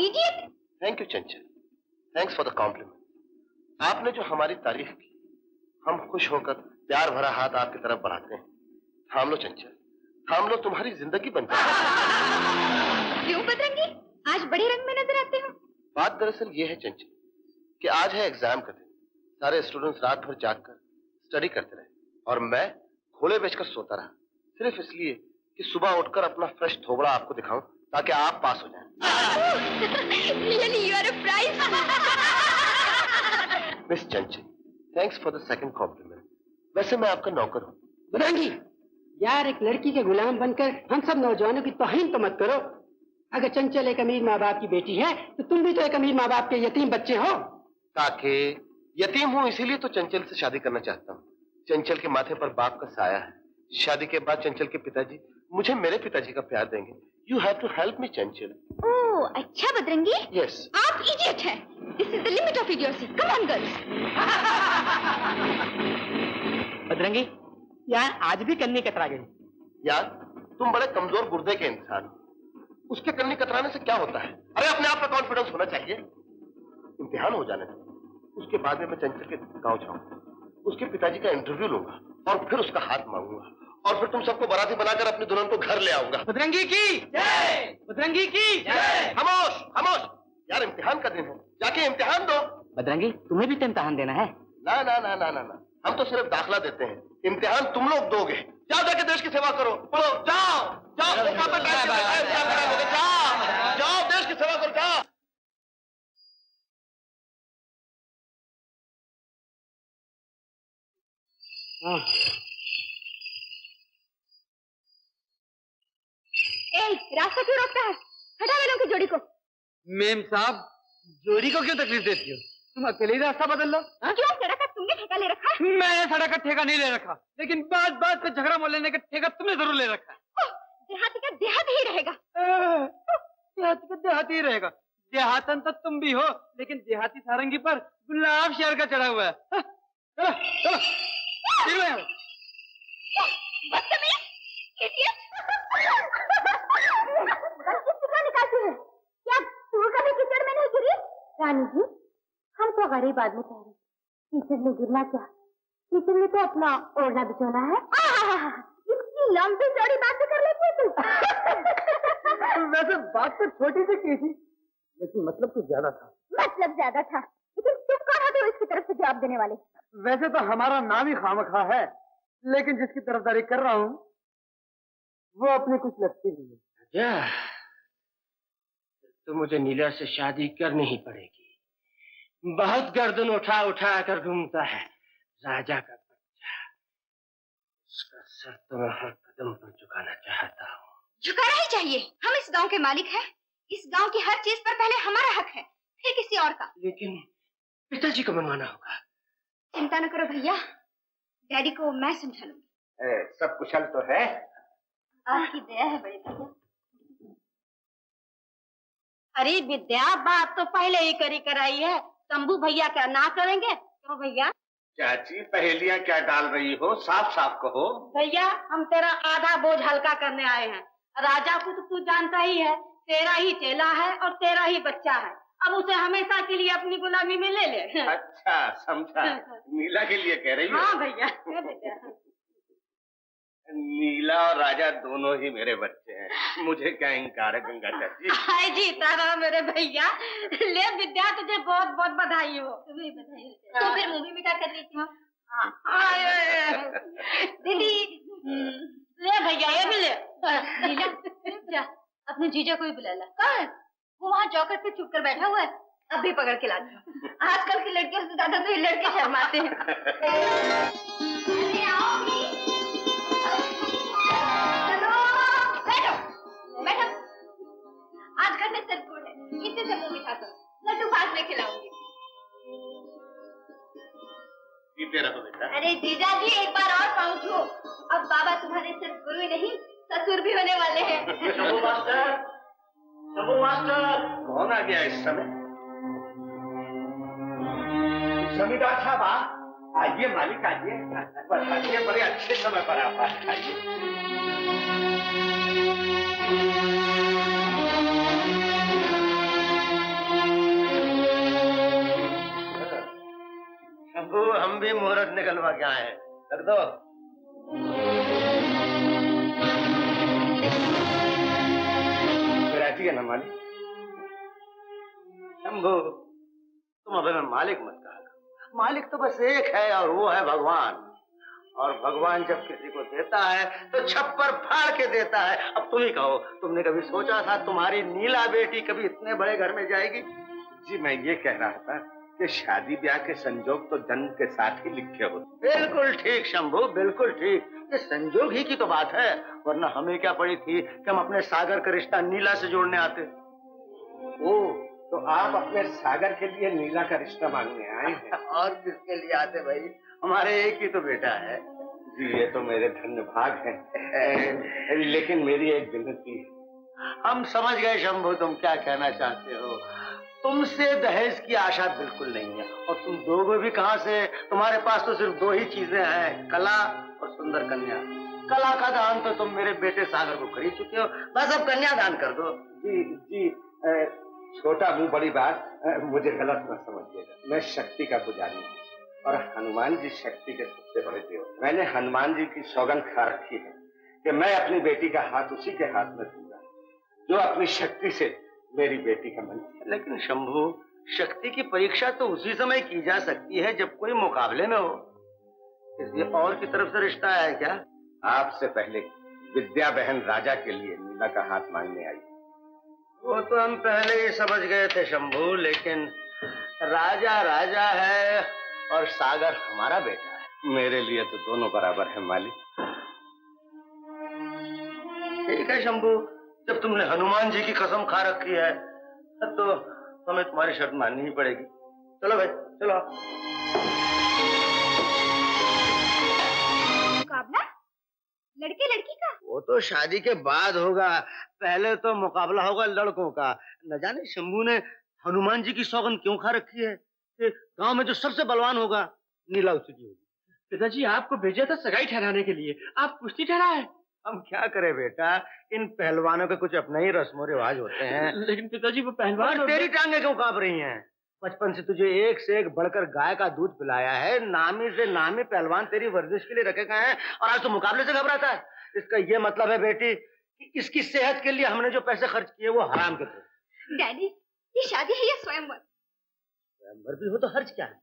Idiot. Thank you Chanchal, thanks for the complement. आपने जो हमारी तारीफ की, हम खुश होकर प्यार भरा हाथ आपकी तरफ बढ़ाते हैं। थाम लो चंचल, थाम लो, तुम्हारी जिंदगी बन जाए। क्यों बदरंगी, आज बड़े रंग में नजर आते हो? बात दरअसल ये है चंचल कि आज है एग्जाम का दिन। सारे स्टूडेंट्स रात भर जागकर स्टडी करते रहे और मैं घोड़े बेचकर सोता रहा, सिर्फ इसलिए कि सुबह उठकर अपना फ्रेश थोबड़ा आपको दिखाऊं ताकि आप पास हो जाएं। Really, you are a prize. Miss Chanchal, thanks for the second compliment. वैसे मैं आपका नौकर हूँ। बदरंगी, यार एक लड़की के गुलाम बनकर हम सब नौजवानों की तौहीन तो मत करो। अगर चंचल एक अमीर माँ बाप की बेटी है तो तुम भी तो एक अमीर माँ बाप के यतीम बच्चे हो। ताकि यतीम हूँ इसीलिए तो चंचल से शादी करना चाहता हूँ। चंचल के माथे पर बाप का साया है। शादी के बाद चंचल के पिताजी मुझे मेरे पिताजी का प्यार देंगे। You have to help me Chanchal. Oh अच्छा बदरंगी। यस। आप इडियट हैं। This is the limit of idiocy. Come on girls. Badrangi, यार आज भी कन्नी कतरा गई। यार तुम बड़े कमजोर गुर्दे के इंसान हो। उसके कन्नी कतराने से क्या होता है? अरे अपने आप में कॉन्फिडेंस होना चाहिए। इम्तिहान हो जाने दो, उसके बाद में मैं चंचल के गांव जाऊंगा, उसके पिताजी का इंटरव्यू लूंगा और फिर उसका हाथ मांगूंगा और फिर तुम सबको बाराती बनाकर अपनी दुल्हन को घर ले आऊंगा। बदरंगी की जय, बदरंगी की जय। खामोश खामोश, यार इम्तिहान का दिन है, जाके इम्तिहान दो। बदरंगी, तुम्हें भी तो इम्तिहान देना है। ना ना ना ना ना ना, हम तो सिर्फ दाखिला देते हैं, इम्तिहान तुम लोग दोगे। जाओ जाके देश की सेवा करो, पढ़ो, जाओ जाओ, जाओ जाओ देश की सेवा करो, जाओ। रास्ता क्यों रोकता है? हटा वालों की जोड़ी को। मेम साहब, जोड़ी को क्यों तकलीफ देती हो? तुम अकेले ही रास्ता बदल लो। क्यों? सड़क का तुमने ठेका ले रखा है? मैंने सड़क का ठेका नहीं ले रखा, लेकिन बात बात पे झगड़ा मोल लेने का ठेका तुमने जरूर ले रखा है। देहाती का देहात ही रहेगा। देहाती का देहाती ही रहेगा। देहातन तो तुम भी हो, लेकिन देहाती सारंगी पर गुलाब शहर का चढ़ा हुआ है। चलो चलो बदतमीज, इडियट। निकालती है क्या? तू कभी कीचड़ में नहीं गिरी? रानी जी, हम तो गरीब आदमी कह रहे, कीचड़ में गिरना क्या? कीचड़ में तो अपना ओढ़ना बिछोना है। इतनी लंबी चौड़ी बातें कर लेती है तू। वैसे बात तो छोटी सी की थी, लेकिन मतलब कुछ ज्यादा था। मतलब ज्यादा था, लेकिन तुम कौन होते हो इसकी तरफ से जवाब देने वाले? वैसे तो हमारा नाम ही खामखा है, लेकिन जिसकी तरफदारी कर रहा हूँ वो अपनी कुछ लगती नहीं है। क्या? तो मुझे नीला से शादी करनी ही पड़ेगी। बहुत गर्दन उठा उठा कर घूमता है राजा का बच्चा। उसका सर तो मैं हर कदम पर झुकाना चाहता हूँ। झुकाना ही चाहिए। हम इस गांव के मालिक हैं। इस गांव की हर चीज पर पहले हमारा हक है, फिर किसी और का। लेकिन पिताजी को मनवाना होगा। चिंता न करो भैया, डैडी को मैं समझा लूंगी। सब कुशल तो है? आपकी दया है बड़े भैया। अरे विद्या, बात तो पहले ही करी कराई है, शंभू भैया क्या ना करेंगे? क्यों भैया? चाची पहेलियां क्या डाल रही हो, साफ साफ कहो। भैया, हम तेरा आधा बोझ हल्का करने आए हैं। राजा को तो तू जानता ही है, तेरा ही चेला है और तेरा ही बच्चा है। अब उसे हमेशा के लिए अपनी गुलामी में ले ले। अच्छा समझा, नीला के लिए कह रही हो? हाँ भैया। नीला और राजा दोनों ही मेरे बच्चे हैं, मुझे क्या इंकार है गंगा चाची। हाय जीता रहा मेरे भैया। ले विद्या, तुझे बहुत बहुत बधाई हो। तुम्हें बधाई हो। तो फिर मुंह भी मीठा कर लीजिए। दीदी ले भैया, ये भी ले। नीला, जा अपने जीजा को ही बुला ला। कहाँ? वो वहाँ चौखट पे चुप कर बैठा हुआ है। अभी पकड़ के लाती हूँ। आजकल की लड़कियों से ज्यादा तो ये लड़के शर्माते हैं। अरे आओ भी। चलो बैठो बैठो। आज घर में सरगुड़ है, इसी से मुंह मिठा करो। लड्डू बाद में खिलाऊंगी। पीते रहो बेटा। अरे जीजा जी, एक बार और पहुँचो। अब बाबा तुम्हारे सिर्फ गुरु ही नहीं, ससुर भी होने वाले हैं। Shambhu master, Shambhu master. कौन आ गया इस समय? जमींदार साहब आइए, मालिक आइए, बताइए, बड़े अच्छे समय पर आप आइए। हम भी मुहूर्त निकलवा के आए हैं। रख दो। राजी है ना मालिक? शंभू, तुम अबे मैं मालिक मत कहा। मालिक तो बस एक है और वो है भगवान। और भगवान जब किसी को देता है तो छप्पर फाड़ के देता है। अब तुम ही कहो, तुमने कभी सोचा था तुम्हारी नीला बेटी कभी इतने बड़े घर में जाएगी? जी मैं ये कह रहा था कि शादी ब्याह के संजोग तो जन्म के साथ ही लिखे होते। बिल्कुल ठीक शंभू, बिल्कुल ठीक। ये संजोग ही की तो बात है, वरना हमें क्या पड़ी थी कि हम अपने सागर का रिश्ता नीला से जोड़ने आते। ओ, तो आप अपने सागर के लिए नीला का रिश्ता मांगने आए हैं? और किसके लिए आते भाई, हमारे एक ही तो बेटा है। जी ये तो मेरे धन्य भाग है। लेकिन मेरी एक विनती है। हम समझ गए शंभू तुम क्या कहना चाहते हो। तुमसे दहेज की आशा बिल्कुल नहीं है, और तुम दोगे भी कहाँ से? तुम्हारे पास तो सिर्फ दो ही चीजें हैं, कला और सुंदर कन्या। कला का दान तो तुम मेरे बेटे सागर को खरीद चुके हो, बस अब कन्या दान कर दो। जी छोटा मुंह बड़ी बात, मुझे गलत न समझिएगा। मैं शक्ति का पुजारी हूँ और हनुमान जी शक्ति के सबसे बड़े देव। मैंने हनुमान जी की सौगंध खा रखी है कि मैं अपनी बेटी का हाथ उसी के हाथ में दूंगा जो अपनी शक्ति से मेरी बेटी का मन। लेकिन शंभू, शक्ति की परीक्षा तो उसी समय की जा सकती है जब कोई मुकाबले में हो। किसी और की तरफ से रिश्ता है क्या? आपसे पहले विद्या बहन राजा के लिए नीला का हाथ मांगने आई। वो तो हम पहले ही समझ गए थे शंभू, लेकिन राजा राजा है और सागर हमारा बेटा है। मेरे लिए तो दोनों बराबर है मालिक। ठीक है शंभू, जब तुमने हनुमान जी की कसम खा रखी है तो हमें तुम्हारी शर्त माननी ही पड़ेगी। चलो भाई, चलो। मुकाबला लड़के लड़की का? वो तो शादी के बाद होगा, पहले तो मुकाबला होगा लड़कों का। न जाने शंभू ने हनुमान जी की सौगंध क्यों खा रखी है कि गांव में जो सबसे बलवान होगा नीला उसी की होगी। पिताजी आपको भेजा था सगाई ठहराने के लिए, आप कुश्ती ठहराए। हम क्या करें बेटा, इन पहलवानों के कुछ अपने ही रस्मों रिवाज होते हैं। लेकिन पिताजी वो पहलवान। तेरी टांगे क्यों कांप रही हैं? बचपन से तुझे एक से एक बढ़कर गाय का दूध पिलाया है, नामी से नामी पहलवान तेरी वर्जिश के लिए रखे गए हैं, और आज तो मुकाबले से घबराता है। इसका ये मतलब है बेटी कि इसकी सेहत के लिए हमने जो पैसे खर्च किए वो हराम के थे। डैडी, ये शादी है या स्वयंवर? स्वयंवर भी हो तो हर्ज क्या है?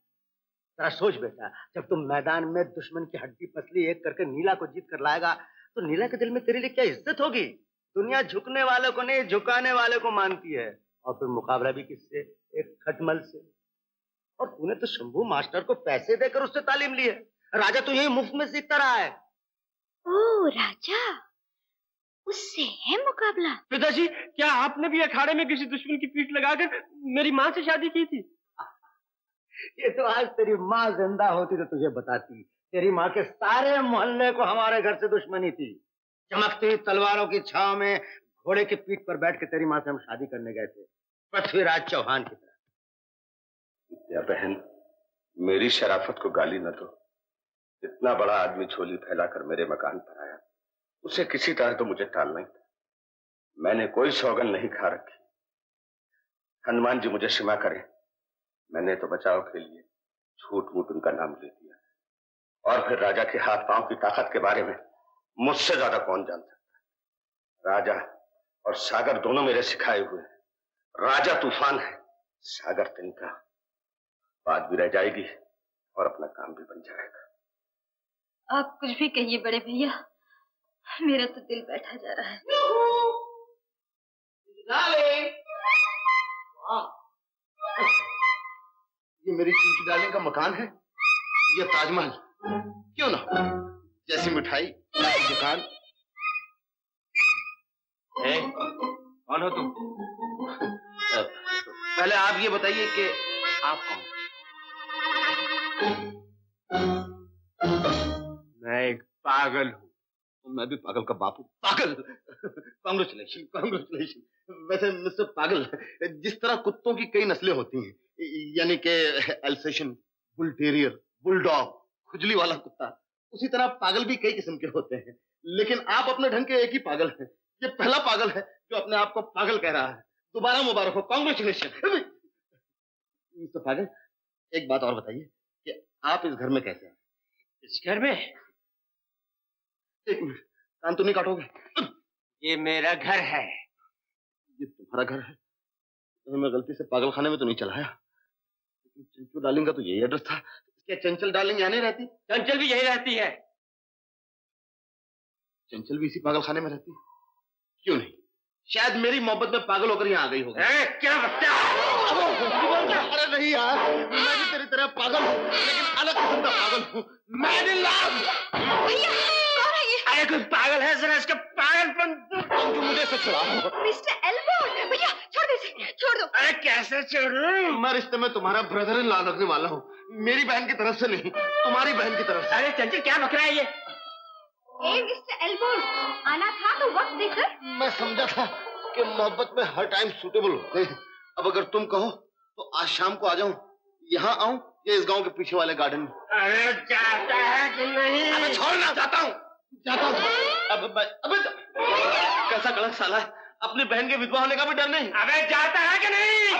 जरा सोच बेटा, जब तुम मैदान में दुश्मन की हड्डी पसली एक करके नीला को जीत कर लाएगा तो नीला के दिल में तेरे लिए क्या इज्जत होगी? दुनिया झुकने वाले को नहीं, झुकाने वाले को मानती है। और फिर मुकाबला भी किससे? एक खटमल से। और तूने तो शंभू मास्टर को पैसे देकर उससे तालीम ली है। राजा तो यही मुफ्त में सीखता रहा है। ओ राजा, उससे है मुकाबला? पिताजी, क्या आपने भी अखाड़े में किसी दुश्मन की पीठ लगाकर मेरी माँ से शादी की थी? ये तो आज तेरी माँ जिंदा होती तो तुझे बताती। तेरी माँ के सारे मोहल्ले को हमारे घर से दुश्मनी थी। चमकती तलवारों की छाव में घोड़े की पीठ पर बैठ के तेरी माँ से हम शादी करने गए थे, पृथ्वीराज चौहान की तरह। या बहन, मेरी शराफत को गाली न दो। इतना बड़ा आदमी झोली फैलाकर मेरे मकान पर आया, उसे किसी तरह तो मुझे टालना ही था। मैंने कोई सौगंध नहीं खा रखी। हनुमान जी मुझे क्षमा करें, मैंने तो बचाव के लिए झूठ मूठ उनका नाम ले दिया। और फिर राजा के हाथ पांव की ताकत के बारे में मुझसे ज्यादा कौन जान सकता है? राजा और सागर दोनों मेरे सिखाए हुए हैं। राजा तूफान है, सागर तिनका। बात भी रह जाएगी और अपना काम भी बन जाएगा। आप कुछ भी कहिए बड़े भैया, मेरा तो दिल बैठा जा रहा है। ये मेरी चूची डालने का मकान है, ये ताजमहल क्यों ना हो? जैसी मिठाई दुकान। कौन हो तुम? पहले आप ये बताइए कि आप कौन? मैं एक पागल हूँ। मैं भी पागल का बाप हूँ। पागल? Congratulation, congratulation. वैसे मिस्टर पागल, जिस तरह कुत्तों की कई नस्लें होती हैं, यानी कि एल्सेशन, बुल टेरियर, बुलडॉग, खुजली वाला कुत्ता, उसी तरह पागल भी कई किस्म के होते हैं। लेकिन आप अपने ढंग के एक ही पागल हैं। ये पहला पागल है जो अपने आप को पागल कह रहा है। दोबारा मुबारक हो, कांग्रेचुलेशन। मिस्टर पागल, एक बात और बताइए कि आप इस घर में कैसे हैं? इस घर में? एक मिनट, कान तो नहीं काटोगे? ये मेरा घर है। ये तुम्हारा घर है? तो मैं गलती से पागल खाने में तो नहीं चलाया? लेकिन चंचू डार्लिंग का तो यही एड्रेस था। क्या चंचल डार्लिंग यहाँ नहीं रहती? चंचल भी यही रहती है। चंचल भी इसी पागल खाने में रहती है? क्यों नहीं, शायद मेरी मोहब्बत में पागल होकर यहाँ आ गई होगी। क्या बच्चा? अरे नहीं यार, मैं भी तेरी तरह पागल हूँ, लेकिन अलग किस्म का पागल हूँ। मैं नहीं अरे कोई पागल है, जरा इसका पागलपन चंचू मुझे से छुड़ाओ। मिस्टर एल्बोर्न, भैया छोड़ दो इसे, छोड़ दो। अरे कैसे छोड़ूं? मैं रिश्ते में तुम्हारा ब्रदर इन लॉ रखने वाला हूँ, मेरी बहन की तरफ से नहीं, तुम्हारी बहन की तरफ से। अरे चंचल क्या बक रहा है ये? ए मिस्टर एल्बोर्न, आना था तो वक्त देकर। मैं समझा था कि मोहब्बत में हर टाइम सूटेबल होते हैं। अब अगर तुम कहो तो आज शाम को आ जाऊं, यहाँ आऊं या इस गांव के पीछे वाले गार्डन में? अरे जाता है कि नहीं? अबे छोड़ना, जाता हूँ। अब कैसा कड़क साला है, अपनी बहन के विधवा होने का भी डर नहीं। अबे जाता है कि नहीं?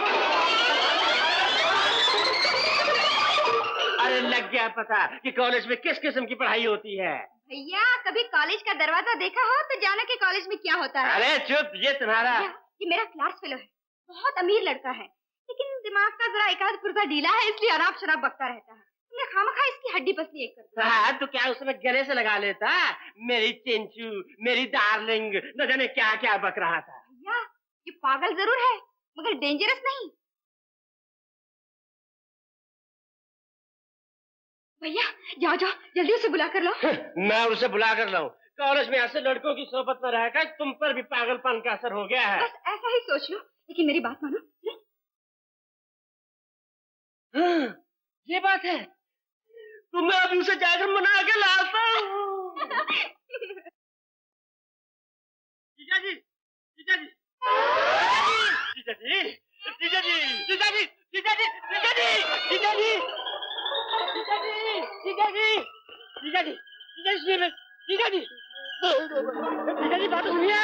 अरे लग गया पता कि कॉलेज में किस किस्म की पढ़ाई होती है। भैया कभी कॉलेज का दरवाजा देखा हो तो जाना कि कॉलेज में क्या होता है। अरे चुप, ये तुम्हारा। ये मेरा क्लास फेलो है, बहुत अमीर लड़का है, लेकिन दिमाग का जरा एकाध पुर्जा ढीला है, इसलिए अनाप शराब बकता रहता है। तुमने खामखा इसकी हड्डी पसली एक कर दी। हाँ, तो क्या उसमें गले से लगा लेता? मेरी चिंचू, मेरी डार्लिंग, न जाने क्या क्या बक रहा था। भैया ये पागल जरूर है, मगर डेंजरस नहीं। भैया जाओ जाओ, जल्दी उसे बुला कर लो। मैं उसे बुला कर लाऊं? कॉलेज में ऐसे लड़कों की सोबत में रहकर तुम पर भी पागलपन का असर हो गया है। बस ऐसा ही सोच लो, लेकिन मेरी बात मानो। हाँ, ये बात है, तो मैं अभी उसे जाकर मना के लाता हूँ। जीजा जी, जीजा जी, जीजा जी, जीजा जी, जीजा जी, जीजा जी, जीजा जी, जीजा जी, जीजा जी, जीजा जी, जीजा जी, जीजा जी, जीजा जी, जीजा जी, बात सुनिए।